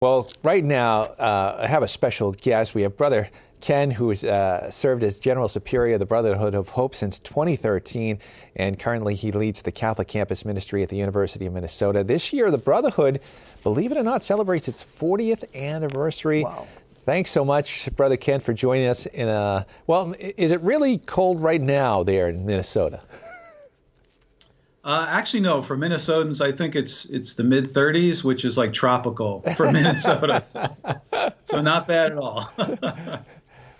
Well, right now, I have a special guest. We have Brother Ken, who has served as General Superior of the Brotherhood of Hope since 2013, and currently he leads the Catholic Campus Ministry at the University of Minnesota. This year, the Brotherhood, believe it or not, celebrates its 40th anniversary. Wow. Thanks so much, Brother Ken, for joining us. Well, is it really cold right now there in Minnesota? Actually, no. For Minnesotans, I think it's the mid 30s, which is like tropical for Minnesota. So not bad at all.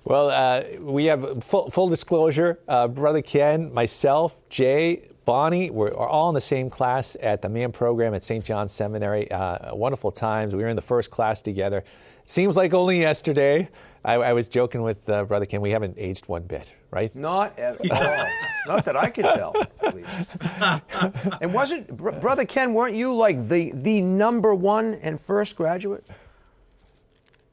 Well, we have full disclosure. Brother Ken, myself, Jay, Bonnie, we're all in the same class at the MAN program at St. John's Seminary. Wonderful times. We were in the first class together. Seems like only yesterday. I was joking with Brother Ken. We haven't aged one bit, right? Not at all. Not that I can tell, at least. And wasn't, Brother Ken, weren't you like the number one and first graduate?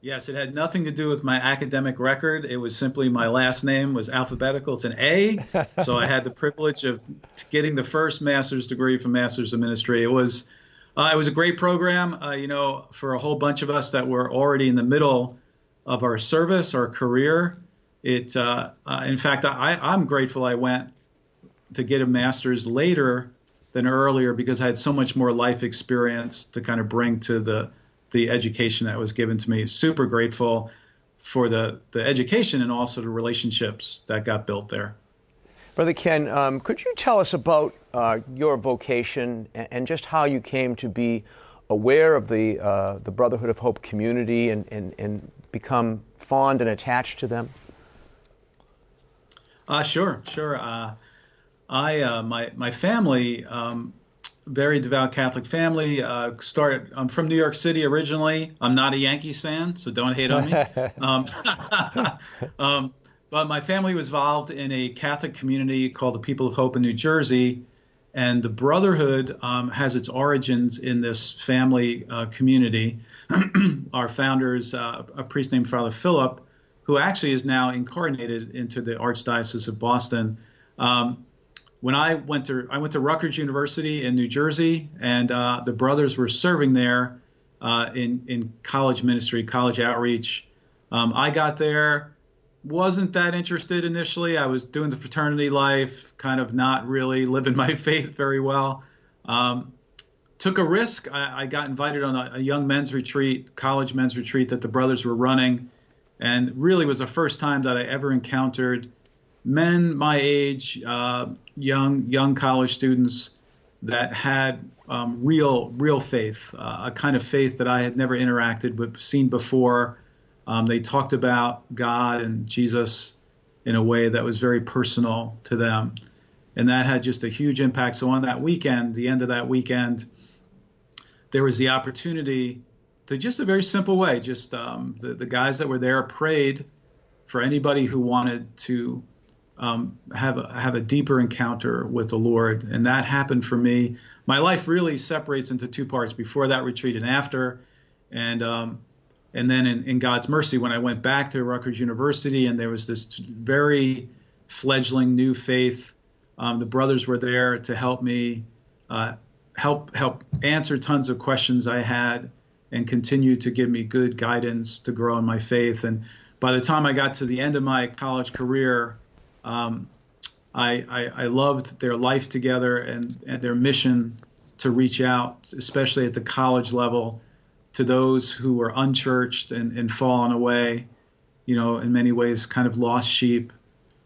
Yes, it had nothing to do with my academic record. It was simply my last name was alphabetical. It's an A, so I had the privilege of getting the first master's degree from Masters of Ministry. It was a great program, for a whole bunch of us that were already in the middle of our service, our career. In fact, I'm grateful I went to get a master's later than earlier because I had so much more life experience to kind of bring to the education that was given to me. Super grateful for the education and also the relationships that got built there. Brother Ken, could you tell us about your vocation and just how you came to be aware of the Brotherhood of Hope community and become fond and attached to them? Sure. My family, very devout Catholic family, I'm from New York City originally. I'm not a Yankees fan, so don't hate on me. But my family was involved in a Catholic community called the People of Hope in New Jersey, and the Brotherhood has its origins in this family community. Our founder is a priest named Father Philip, who actually is now incarnated into the Archdiocese of Boston. When I went to Rutgers University in New Jersey, and the brothers were serving there in college ministry, college outreach. I got there, wasn't that interested initially. I was doing the fraternity life, kind of not really living my faith very well. Took a risk. I got invited on a young men's retreat, college men's retreat that the brothers were running, and really was the first time that I ever encountered men my age, young college students that had real faith, a kind of faith that I had never interacted with, seen before. They talked about God and Jesus in a way that was very personal to them, and that had just a huge impact. So on that weekend, the end of that weekend, there was the opportunity to just a very simple way, just the guys that were there prayed for anybody who wanted to have a deeper encounter with the Lord. And that happened for me. My life really separates into two parts, before that retreat and after. And then in God's mercy, when I went back to Rutgers University and there was this very fledgling new faith, the brothers were there to help me help answer tons of questions I had and continue to give me good guidance to grow in my faith. And by the time I got to the end of my college career, I loved their life together and their mission to reach out, especially at the college level, to those who were unchurched and fallen away, in many ways kind of lost sheep,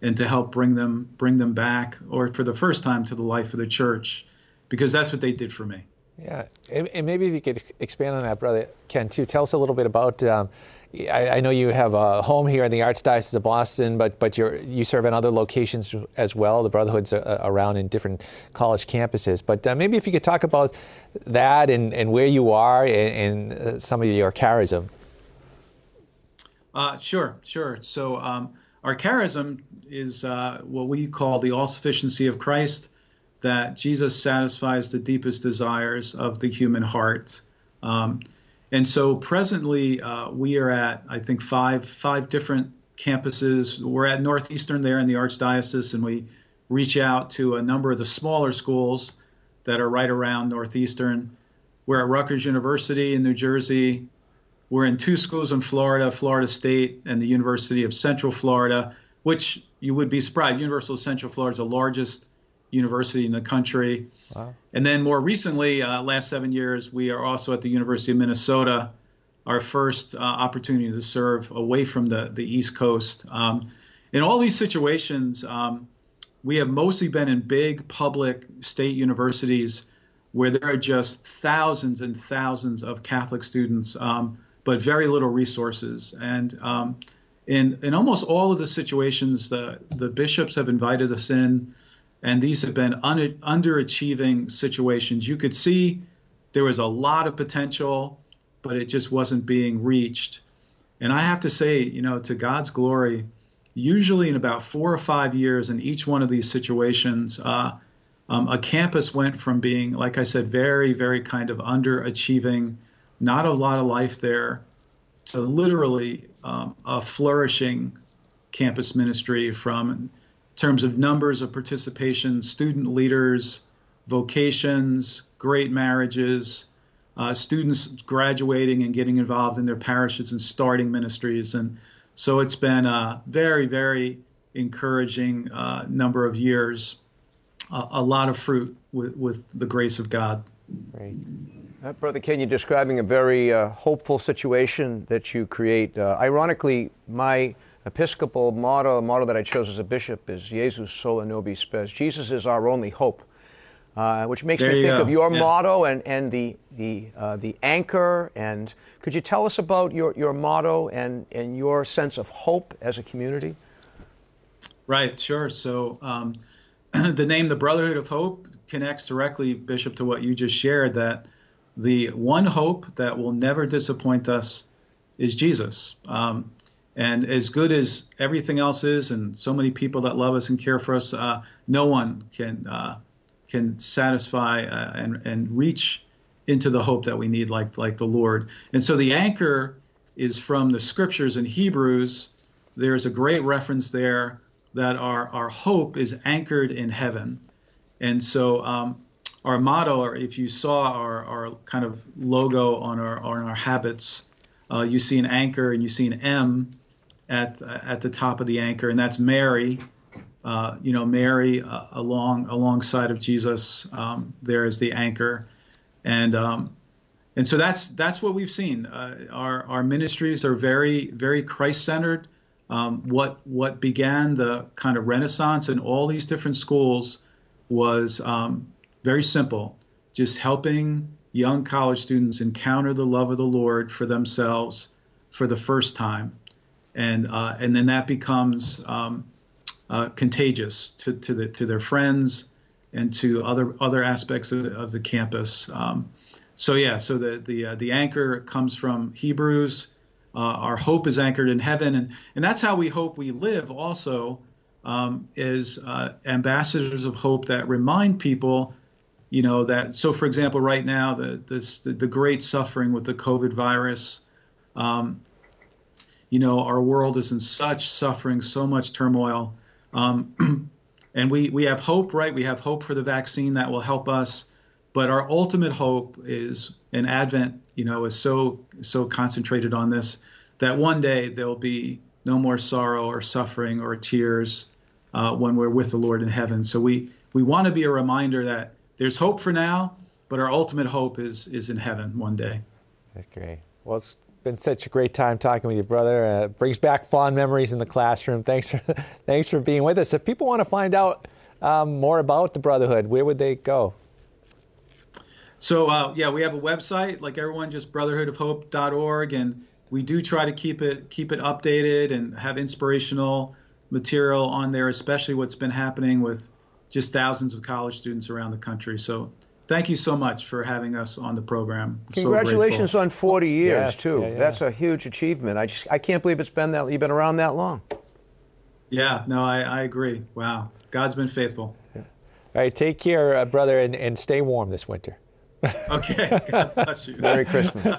and to help bring them back, or for the first time, to the life of the church, because that's what they did for me. Yeah, and maybe if you could expand on that, Brother Ken, too. Tell us a little bit about, I know you have a home here in the Archdiocese of Boston, but you serve in other locations as well. The Brotherhood's around in different college campuses. But maybe if you could talk about that and where you are and some of your charism. Sure. So our charism is what we call the all-sufficiency of Christ, that Jesus satisfies the deepest desires of the human heart. And so presently we are at, I think, five different campuses. We're at Northeastern there in the Archdiocese, and we reach out to a number of the smaller schools that are right around Northeastern. We're at Rutgers University in New Jersey. We're in 2 schools in Florida, Florida State and the University of Central Florida, which you would be surprised. University of Central Florida is the largest university in the country. Wow. And then more recently, last 7 years, we are also at the University of Minnesota, our first opportunity to serve away from the East Coast. In all these situations, we have mostly been in big public state universities where there are just thousands and thousands of Catholic students, but very little resources. And in almost all of the situations, the bishops have invited us in, and these have been underachieving situations. You could see there was a lot of potential, but it just wasn't being reached. And I have to say, to God's glory, usually in about 4 or 5 years in each one of these situations, a campus went from being, like I said, very, very kind of underachieving, not a lot of life there, to literally a flourishing campus ministry from in terms of numbers of participation, student leaders, vocations, great marriages, students graduating and getting involved in their parishes and starting ministries. And so it's been a very, very encouraging number of years, a lot of fruit with the grace of God. Great. Brother Ken, you're describing a very hopeful situation that you create. Ironically, my Episcopal motto, a motto that I chose as a bishop, is Jesus sola nobis spes. Jesus is our only hope, which makes me think of your motto and the anchor. And could you tell us about your motto and your sense of hope as a community? Right, sure. So the name, the Brotherhood of Hope, connects directly, Bishop, to what you just shared, that the one hope that will never disappoint us is Jesus. And as good as everything else is, and so many people that love us and care for us, no one can satisfy and reach into the hope that we need like the Lord. And so the anchor is from the scriptures in Hebrews. There's a great reference there that our hope is anchored in heaven. And so our motto, or if you saw our kind of logo on our habits, you see an anchor and you see an M at the top of the anchor, and that's Mary. Mary alongside of Jesus. There is the anchor, and so that's what we've seen. Our ministries are very, very Christ-centered. What began the kind of renaissance in all these different schools was very simple, just helping young college students encounter the love of the Lord for themselves for the first time, and then that becomes contagious to their friends and to other aspects of the campus. So the anchor comes from Hebrews. Our hope is anchored in heaven, and that's how we hope we live also, as ambassadors of hope that remind people, that. So, for example, right now the great suffering with the COVID virus. Our world is in such suffering, so much turmoil. And we have hope, right? We have hope for the vaccine that will help us. But our ultimate hope is, in Advent, is so concentrated on this, that one day there'll be no more sorrow or suffering or tears when we're with the Lord in heaven. So we want to be a reminder that there's hope for now, but our ultimate hope is in heaven one day. That's great. Well, it's been such a great time talking with you, brother. Brings back fond memories in the classroom. Thanks for being with us. If people want to find out more about the Brotherhood, where would they go? So we have a website, like everyone, just brotherhoodofhope.org, and we do try to keep it updated and have inspirational material on there, especially what's been happening with just thousands of college students around the country. So thank you so much for having us on the program. Congratulations on 40 years, yes, too. Yeah. That's a huge achievement. I can't believe you've been around that long. Yeah, no, I agree. Wow. God's been faithful. Yeah. All right, take care, brother, and stay warm this winter. Okay. God bless you. Merry Christmas.